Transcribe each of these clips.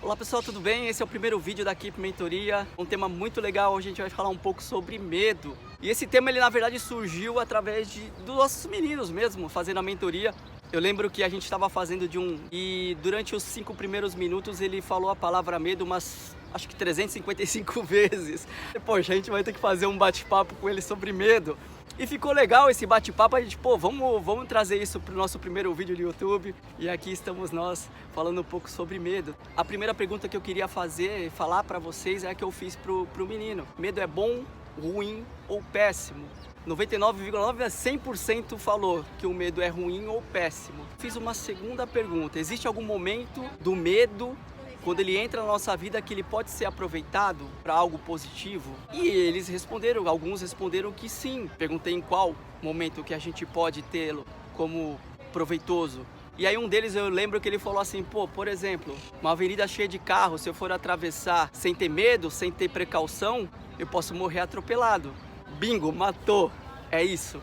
Olá pessoal, tudo bem? Esse é o primeiro vídeo da Equipe Mentoria, um tema muito legal. Hoje a gente vai falar um pouco sobre medo. E esse tema, ele na verdade surgiu através dos nossos meninos mesmo, fazendo a mentoria. Eu lembro que a gente estava fazendo e durante os 5 primeiros minutos ele falou a palavra medo umas, acho que 355 vezes. Poxa, a gente vai ter que fazer um bate-papo com ele sobre medo. E ficou legal esse bate-papo, a gente, vamos trazer isso para o nosso primeiro vídeo do YouTube. E aqui estamos nós falando um pouco sobre medo. A primeira pergunta que eu queria falar para vocês é a que eu fiz pro menino. Medo é bom, ruim ou péssimo? 99,9% a 100% falou que o medo é ruim ou péssimo. Fiz uma segunda pergunta, existe algum momento do medo, quando ele entra na nossa vida, que ele pode ser aproveitado para algo positivo? E eles responderam, alguns responderam que sim. Perguntei em qual momento que a gente pode tê-lo como proveitoso. E aí um deles, eu lembro que ele falou assim, por exemplo, uma avenida cheia de carros, se eu for atravessar sem ter medo, sem ter precaução, eu posso morrer atropelado. Bingo, matou. É isso.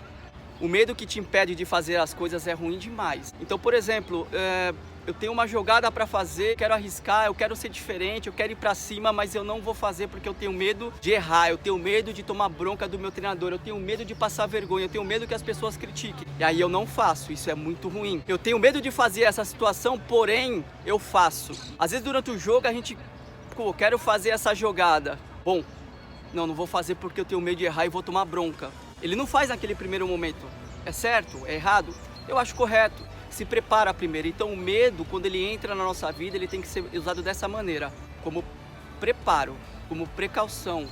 O medo que te impede de fazer as coisas é ruim demais. Então, por exemplo, eu tenho uma jogada para fazer, quero arriscar, eu quero ser diferente, eu quero ir para cima, mas eu não vou fazer porque eu tenho medo de errar, eu tenho medo de tomar bronca do meu treinador, eu tenho medo de passar vergonha, eu tenho medo que as pessoas critiquem. E aí eu não faço, isso é muito ruim. Eu tenho medo de fazer essa situação, porém eu faço. Às vezes durante o jogo a gente, quero fazer essa jogada. Bom, não vou fazer porque eu tenho medo de errar e vou tomar bronca. Ele não faz naquele primeiro momento. É certo? É errado? Eu acho correto. Se prepara primeiro. Então o medo, quando ele entra na nossa vida, ele tem que ser usado dessa maneira, como preparo, como precaução.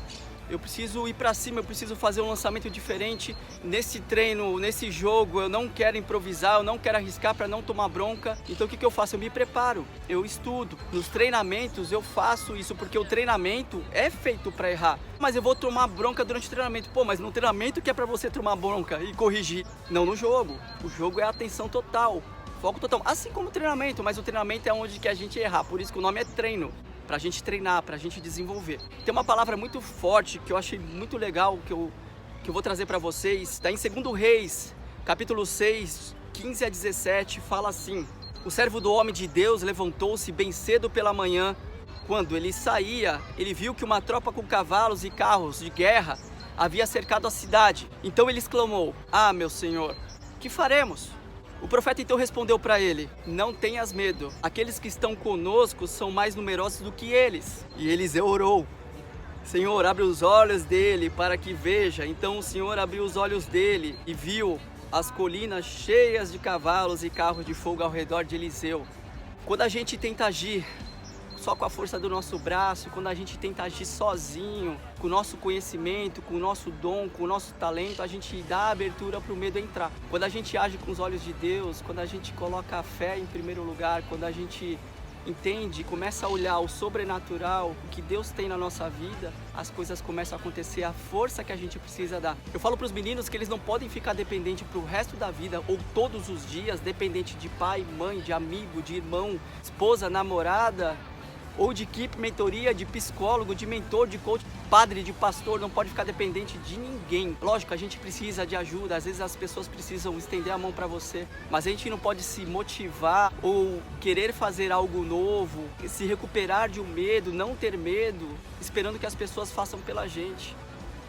Eu preciso ir para cima, eu preciso fazer um lançamento diferente nesse treino, nesse jogo. Eu não quero improvisar, eu não quero arriscar para não tomar bronca. Então o que eu faço? Eu me preparo, eu estudo. Nos treinamentos eu faço isso porque o treinamento é feito para errar. Mas eu vou tomar bronca durante o treinamento. Mas no treinamento que é para você tomar bronca e corrigir, não no jogo. O jogo é atenção total, foco total. Assim como o treinamento, mas o treinamento é onde que a gente errar. Por isso que o nome é treino. Pra gente treinar, pra gente desenvolver. Tem uma palavra muito forte que eu achei muito legal, que eu vou trazer para vocês. Está em 2 Reis, capítulo 6, 15 a 17, fala assim: o servo do homem de Deus levantou-se bem cedo pela manhã. Quando ele saía, ele viu que uma tropa com cavalos e carros de guerra havia cercado a cidade. Então ele exclamou: ah, meu senhor, que faremos? O profeta então respondeu para ele: não tenhas medo, aqueles que estão conosco são mais numerosos do que eles. E Eliseu orou: Senhor, abre os olhos dele para que veja. Então o Senhor abriu os olhos dele e viu as colinas cheias de cavalos e carros de fogo ao redor de Eliseu. Quando a gente tenta agir só com a força do nosso braço, quando a gente tenta agir sozinho, com o nosso conhecimento, com o nosso dom, com o nosso talento, a gente dá abertura para o medo entrar. Quando a gente age com os olhos de Deus, quando a gente coloca a fé em primeiro lugar, quando a gente entende, começa a olhar o sobrenatural, o que Deus tem na nossa vida, as coisas começam a acontecer, a força que a gente precisa dar. Eu falo para os meninos que eles não podem ficar dependentes para o resto da vida ou todos os dias, dependente de pai, mãe, de amigo, de irmão, esposa, namorada, ou de equipe, mentoria, de psicólogo, de mentor, de coach, padre, de pastor. Não pode ficar dependente de ninguém. Lógico, a gente precisa de ajuda, às vezes as pessoas precisam estender a mão para você, mas a gente não pode se motivar ou querer fazer algo novo, se recuperar de um medo, não ter medo, esperando que as pessoas façam pela gente.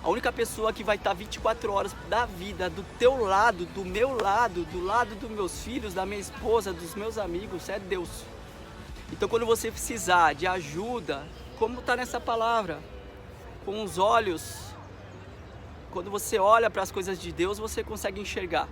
A única pessoa que vai estar 24 horas da vida do teu lado, do meu lado, do lado dos meus filhos, da minha esposa, dos meus amigos, é Deus. Então quando você precisar de ajuda, como está nessa palavra, com os olhos, quando você olha para as coisas de Deus, você consegue enxergar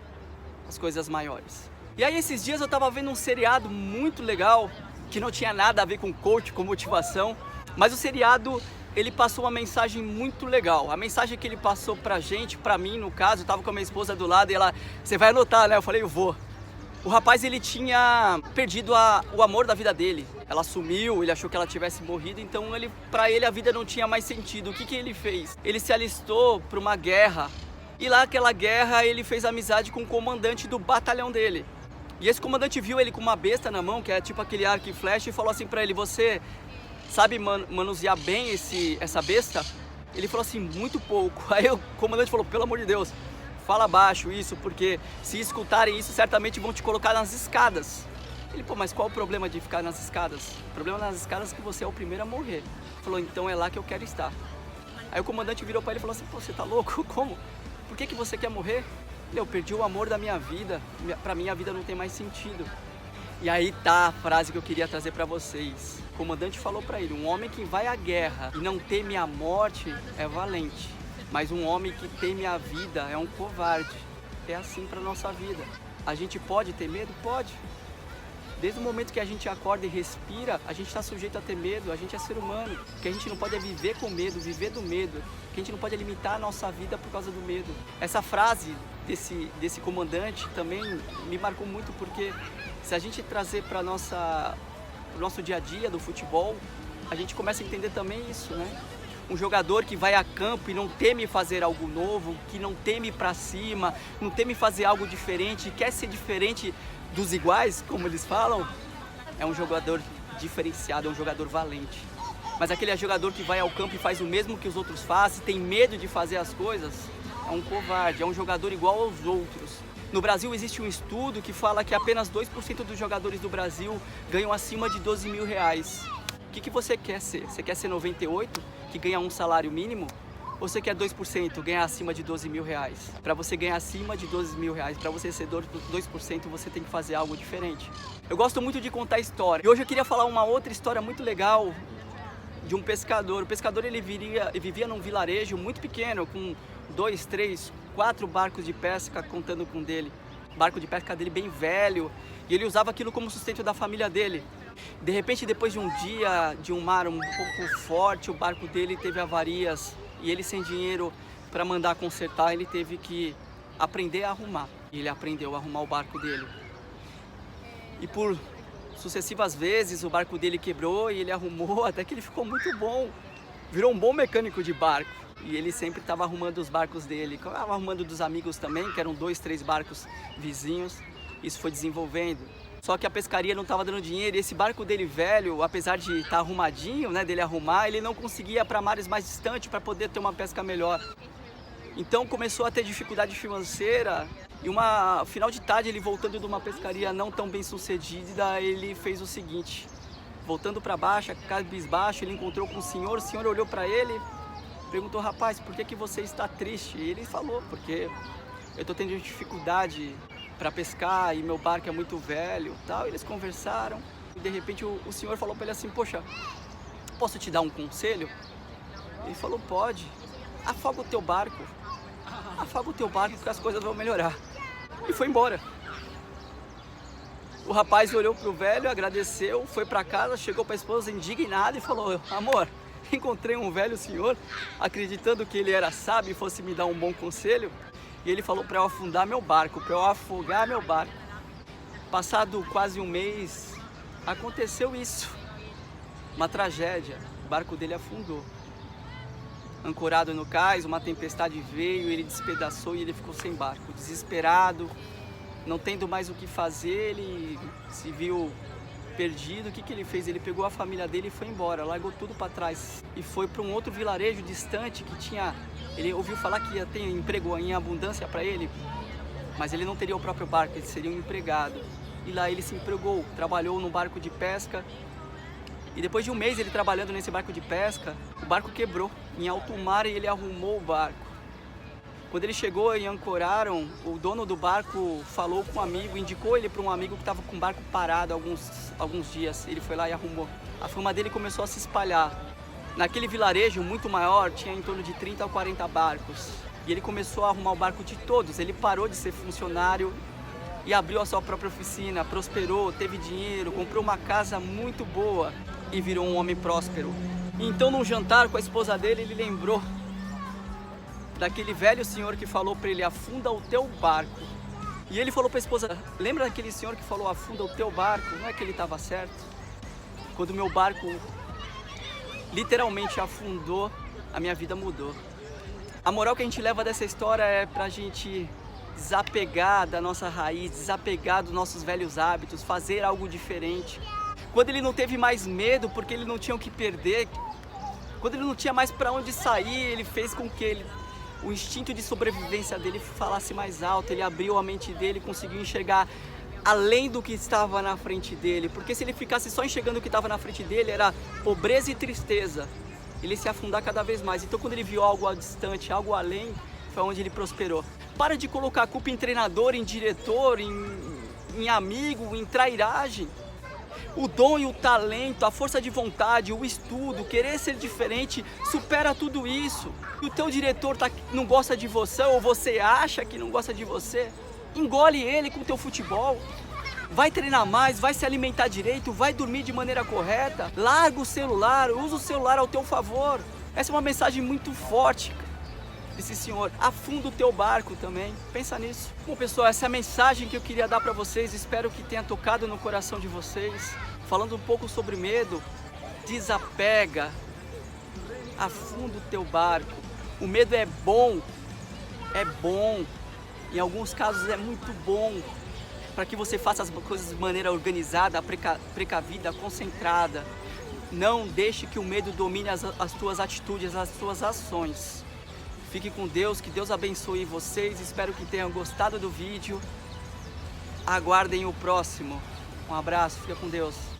as coisas maiores. E aí esses dias eu estava vendo um seriado muito legal, que não tinha nada a ver com coach, com motivação, mas o seriado, ele passou uma mensagem muito legal. A mensagem que ele passou pra gente, pra mim no caso, eu estava com a minha esposa do lado e ela, você vai anotar, né? Eu falei, eu vou. O rapaz, ele tinha perdido o amor da vida dele. Ela sumiu, ele achou que ela tivesse morrido, então pra ele a vida não tinha mais sentido. O que ele fez? Ele se alistou para uma guerra. E lá naquela guerra ele fez amizade com o comandante do batalhão dele. E esse comandante viu ele com uma besta na mão, que é tipo aquele arco e flecha, e falou assim pra ele: você sabe manusear bem essa besta? Ele falou assim: muito pouco. Aí o comandante falou: pelo amor de Deus, fala baixo isso, porque se escutarem isso certamente vão te colocar nas escadas. Ele, pô, mas qual o problema de ficar nas escadas? O problema nas escadas é que você é o primeiro a morrer. Ele falou, então é lá que eu quero estar. Aí o comandante virou para ele e falou assim, pô, você tá louco? Como? Por que você quer morrer? Eu perdi o amor da minha vida, pra mim a vida não tem mais sentido. E aí tá a frase que eu queria trazer para vocês. O comandante falou para ele, um homem que vai à guerra e não teme a morte é valente. Mas um homem que teme a vida é um covarde. É assim para nossa vida. A gente pode ter medo? Pode. Desde o momento que a gente acorda e respira, a gente está sujeito a ter medo, a gente é ser humano. O que a gente não pode é viver com medo, viver do medo. O que a gente não pode é limitar a nossa vida por causa do medo. Essa frase desse comandante também me marcou muito, porque se a gente trazer para o nosso dia a dia do futebol, a gente começa a entender também isso, né? Um jogador que vai a campo e não teme fazer algo novo, que não teme ir para cima, não teme fazer algo diferente, quer ser diferente dos iguais, como eles falam, é um jogador diferenciado, é um jogador valente. Mas aquele jogador que vai ao campo e faz o mesmo que os outros fazem, tem medo de fazer as coisas, é um covarde, é um jogador igual aos outros. No Brasil existe um estudo que fala que apenas 2% dos jogadores do Brasil ganham acima de 12 mil reais. O que você quer ser? Você quer ser 98, que ganha um salário mínimo? Ou você quer 2%, ganhar acima de 12 mil reais? Para você ganhar acima de 12 mil reais, para você ser 2%, você tem que fazer algo diferente. Eu gosto muito de contar história. E hoje eu queria falar uma outra história muito legal de um pescador. O pescador ele vivia num vilarejo muito pequeno, com 2, 3, 4 barcos de pesca contando com dele. O barco de pesca dele bem velho, e ele usava aquilo como sustento da família dele. De repente, depois de um dia de um mar um pouco forte, o barco dele teve avarias e ele sem dinheiro para mandar consertar, ele teve que aprender a arrumar. E ele aprendeu a arrumar o barco dele. E por sucessivas vezes o barco dele quebrou e ele arrumou até que ele ficou muito bom. Virou um bom mecânico de barco. E ele sempre estava arrumando os barcos dele. Estava arrumando dos amigos também, que eram 2, 3 barcos vizinhos. Isso foi desenvolvendo. Só que a pescaria não estava dando dinheiro e esse barco dele velho, apesar de estar arrumadinho, né, dele arrumar, ele não conseguia ir para mares mais distantes para poder ter uma pesca melhor. Então começou a ter dificuldade financeira e final de tarde, ele voltando de uma pescaria não tão bem sucedida, ele fez o seguinte, voltando para baixo, cabisbaixo, ele encontrou com o senhor olhou para ele, perguntou, rapaz, por que você está triste? E ele falou, porque eu estou tendo dificuldade para pescar e meu barco é muito velho, tal. Eles conversaram e de repente o senhor falou para ele assim, poxa, posso te dar um conselho? Ele falou, pode. Afoga o teu barco que as coisas vão melhorar. E foi embora. O rapaz olhou pro velho, agradeceu, foi para casa, chegou para a esposa indignado e falou, amor, encontrei um velho senhor, acreditando que ele era sábio e fosse me dar um bom conselho. E ele falou para eu afundar meu barco, para eu afogar meu barco. Passado quase um mês, aconteceu isso. Uma tragédia, o barco dele afundou. Ancorado no cais, uma tempestade veio, ele despedaçou e ele ficou sem barco. Desesperado, não tendo mais o que fazer, ele se viu perdido. O que ele fez? Ele pegou a família dele e foi embora, largou tudo para trás. E foi para um outro vilarejo distante que tinha... Ele ouviu falar que ia ter emprego em abundância para ele, mas ele não teria o próprio barco, ele seria um empregado. E lá ele se empregou, trabalhou no barco de pesca. E depois de um mês ele trabalhando nesse barco de pesca, o barco quebrou em alto mar e ele arrumou o barco. Quando ele chegou e ancoraram, o dono do barco falou com um amigo, indicou ele para um amigo que estava com o barco parado alguns dias. Ele foi lá e arrumou. A fama dele começou a se espalhar. Naquele vilarejo muito maior, tinha em torno de 30 a 40 barcos. E ele começou a arrumar o barco de todos. Ele parou de ser funcionário e abriu a sua própria oficina, prosperou, teve dinheiro, comprou uma casa muito boa e virou um homem próspero. Então, num jantar com a esposa dele, ele lembrou daquele velho senhor que falou para ele, afunda o teu barco. E ele falou para a esposa, lembra daquele senhor que falou, afunda o teu barco? Não é que ele estava certo? Quando o meu barco literalmente afundou, a minha vida mudou. A moral que a gente leva dessa história é pra gente desapegar da nossa raiz, desapegar dos nossos velhos hábitos, fazer algo diferente. Quando ele não teve mais medo porque ele não tinha o que perder, quando ele não tinha mais para onde sair, ele fez com que o instinto de sobrevivência dele falasse mais alto, ele abriu a mente dele, conseguiu enxergar além do que estava na frente dele, porque se ele ficasse só enxergando o que estava na frente dele, era pobreza e tristeza, ele ia se afundar cada vez mais. Então quando ele viu algo distante, algo além, foi onde ele prosperou. Para de colocar a culpa em treinador, em diretor, em amigo, em trairagem. O dom e o talento, a força de vontade, o estudo, querer ser diferente, supera tudo isso. E o teu diretor não gosta de você, ou você acha que não gosta de você, engole ele com o teu futebol. Vai treinar mais, vai se alimentar direito, vai dormir de maneira correta, larga o celular, usa o celular ao teu favor. Essa é uma mensagem muito forte desse senhor. Afunda o teu barco também, pensa nisso. Bom pessoal, essa é a mensagem que eu queria dar para vocês, espero que tenha tocado no coração de vocês. Falando um pouco sobre medo, desapega, afunda o teu barco. O medo é bom, em alguns casos é muito bom, para que você faça as coisas de maneira organizada, precavida, concentrada. Não deixe que o medo domine as tuas atitudes, as tuas ações. Fique com Deus, que Deus abençoe vocês, espero que tenham gostado do vídeo. Aguardem o próximo. Um abraço, fica com Deus.